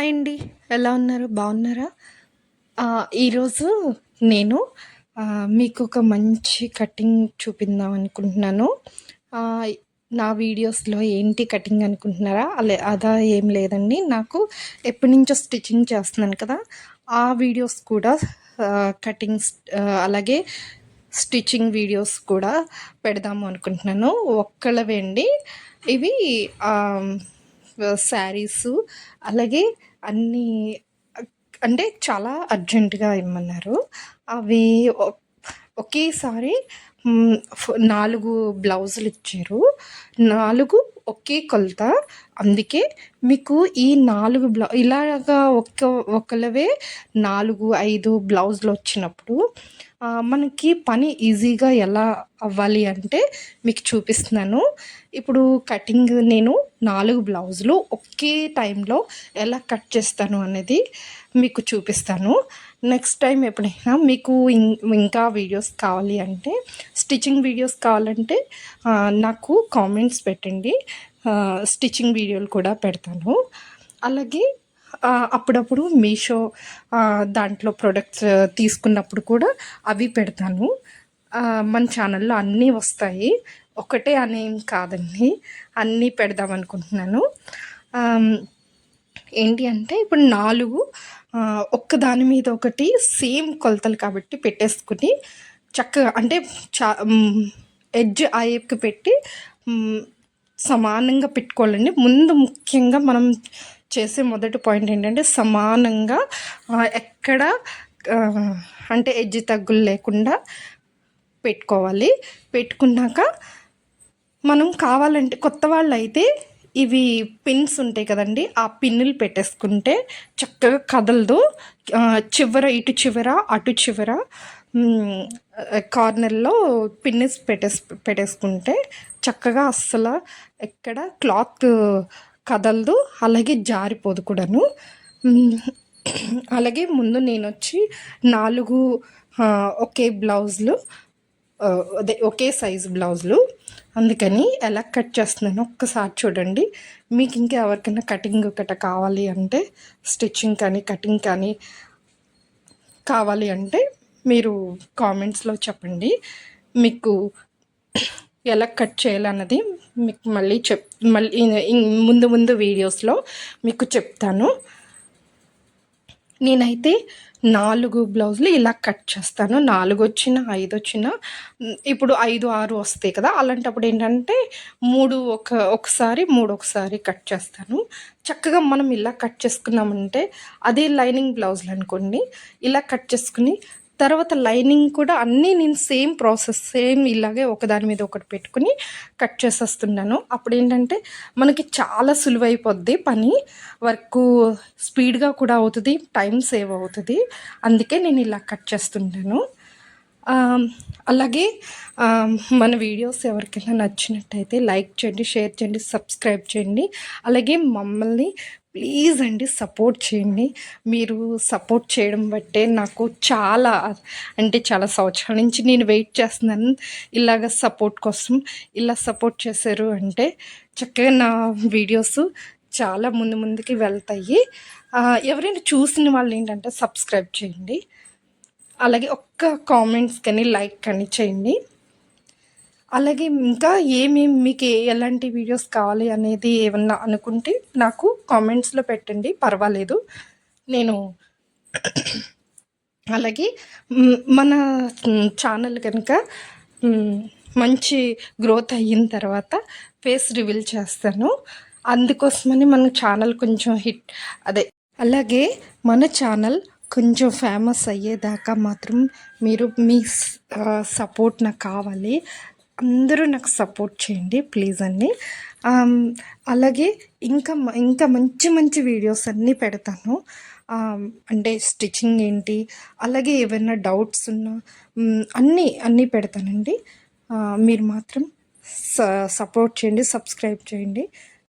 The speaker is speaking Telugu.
హాయ్ అండి. ఎలా ఉన్నారు? బాగున్నారా? ఈరోజు నేను మీకొక మంచి కటింగ్ చూపిందాం అనుకుంటున్నాను. ఆహ్, నా వీడియోస్‌లో ఏంటి కటింగ్ అనుకుంటున్నారా? అదా ఏం లేదండి. నాకు ఎప్పటినుంచో స్టిచ్చింగ్ చేస్తున్నాను కదా! ఆ వీడియోస్ కూడా కటింగ్స్ అలాగే స్టిచ్చింగ్ వీడియోస్ కూడా పెడదాము అనుకుంటున్నాను. ఒక్కళ్ళవే అండి. ఇవి ఆహ్, శారీసు అలాగే అన్నీ అంటే చాలా అర్జెంటుగా ఇమ్మన్నారు. అవి ఒకేసారి 4 బ్లౌజులిచ్చారు. 4 ఒకే కొలత. అందుకే మీకు ఈ 4 ఇలాగా ఒకళ్ళవే 4, 5 బ్లౌజులొచ్చినప్పుడు మనకి పని ఈజీగా ఎలా అవ్వాలి అంటే మీకు చూపిస్తున్నాను. ఇప్పుడు కటింగ్ నేను 4 బ్లౌజులు ఒకే టైంలో ఎలా కట్ చేస్తాను అనేది మీకు చూపిస్తాను. నెక్స్ట్ టైం ఎప్పుడైనా మీకు ఇంకా వీడియోస్ కావాలి అంటే స్టిచ్చింగ్ వీడియోస్ కావాలంటే నాకు కామెంట్స్ పెట్టండి. స్టిచ్చింగ్ వీడియోలు కూడా పెడతాను. అలాగే అప్పుడప్పుడు మీషో దాంట్లో ప్రొడక్ట్స్ తీసుకున్నప్పుడు కూడా అవి పెడతాను. మన ఛానల్లో అన్నీ వస్తాయి. ఒకటే అనేం కాదండి. అన్నీ పెడదాం అనుకుంటున్నాను. ఏంటి అంటే ఇప్పుడు 4 ఒక్కదాని మీద ఒకటి సేమ్ కొలతలు కాబట్టి పెట్టేసుకుని చక్కగా అంటే ఎడ్జ్ ఆ వైపుకి పెట్టి సమానంగా పెట్టుకోవాలండి. ముందు ముఖ్యంగా మనం చేసే మొదటి పాయింట్ ఏంటంటే సమానంగా ఎక్కడ అంటే ఎడ్జ్ తగ్గులు లేకుండా పెట్టుకోవాలి. పెట్టుకున్నాక మనం కావాలంటే కొత్త వాళ్ళైతే ఇవి పిన్స్ ఉంటాయి కదండి, ఆ పిన్నులు పెట్టేసుకుంటే చక్కగా కదలదు. చివర ఇటు చివర అటు చివర కార్నర్లో పిన్నిస్ పెట్టేసుకుంటే చక్కగా అస్సలు ఎక్కడ క్లాత్ కదలదు, అలాగే జారిపోదు కూడాను. అలాగే ముందు నేను వచ్చి 4 ఒకే బ్లౌజులు అదే ఒకే సైజు బ్లౌజులు, అందుకని ఎలా కట్ చేస్తున్నానో ఒక్కసారి చూడండి. మీకు ఇంకా ఎవరికైనా కటింగ్ గట్రా కావాలి అంటే స్టిచ్చింగ్ కానీ కటింగ్ కానీ కావాలి అంటే మీరు కామెంట్స్లో చెప్పండి. మీకు ఎలా కట్ చేయాలన్నది మీకు మళ్ళీ ముందు వీడియోస్లో మీకు చెప్తాను. నేనైతే 4 బ్లౌజులు ఇలా కట్ చేస్తాను. 4 వచ్చినా 5 వచ్చినా ఇప్పుడు 5, 6 వస్తాయి కదా! అలాంటప్పుడు ఏంటంటే 3 ఒకసారి 3 ఒకసారి కట్ చేస్తాను. చక్కగా మనం ఇలా కట్ చేసుకున్నామంటే అదే లైనింగ్ బ్లౌజులు అనుకోండి, ఇలా కట్ చేసుకుని తర్వాత లైనింగ్ కూడా అన్నీ నేను సేమ్ ప్రాసెస్ సేమ్ ఇలాగే ఒకదాని మీద ఒకటి పెట్టుకుని కట్ చేసేస్తున్నాను. అప్పుడు ఏంటంటే మనకి చాలా సులువైపోద్ది పని, వర్క్ స్పీడ్గా కూడా అవుతుంది, టైం సేవ్ అవుతుంది. అందుకే నేను ఇలా కట్ చేస్తుంటాను. అలాగే మన వీడియోస్ ఎవరికైనా నచ్చినట్టయితే లైక్ చేయండి, షేర్ చేయండి, సబ్స్క్రైబ్ చేయండి. అలాగే మమ్మల్ని ప్లీజ్ అండి సపోర్ట్ చేయండి. మీరు సపోర్ట్ చేయడం బట్టే నాకు చాలా అంటే చాలా సంవత్సరాల నుంచి నేను వెయిట్ చేస్తున్నాను ఇలాగ సపోర్ట్ కోసం. ఇలా సపోర్ట్ చేశారు అంటే చక్కగా నా వీడియోస్ చాలా ముందుకి వెళ్తాయి. ఎవరైనా చూసిన వాళ్ళు ఏంటంటే సబ్స్క్రైబ్ చేయండి. అలాగే ఒక్క కామెంట్స్ కానీ లైక్ కానీ చేయండి. అలాగే ఇంకా మీకు ఎలాంటి వీడియోస్ కావాలి అనేది ఏమన్నా అనుకుంటే నాకు కామెంట్స్లో పెట్టండి, పర్వాలేదు. నేను అలాగే మన ఛానల్ కనుక మంచి గ్రోత్ అయిన తర్వాత ఫేస్ రివీల్ చేస్తాను. అందుకోసమని మన ఛానల్ కొంచెం అలాగే మన ఛానల్ కొంచెం ఫేమస్ అయ్యేదాకా మాత్రం మీరు మీ సపోర్ట్ నాకు కావాలి. అందరూ నాకు సపోర్ట్ చేయండి ప్లీజ్ అండి. అలాగే ఇంకా మంచి వీడియోస్ అన్నీ పెడతాను. అంటే స్టిచ్చింగ్ ఏంటి, అలాగే ఏమైనా డౌట్స్ ఉన్నా అన్నీ పెడతానండి. మీరు మాత్రం సపోర్ట్ చేయండి, సబ్స్క్రైబ్ చేయండి.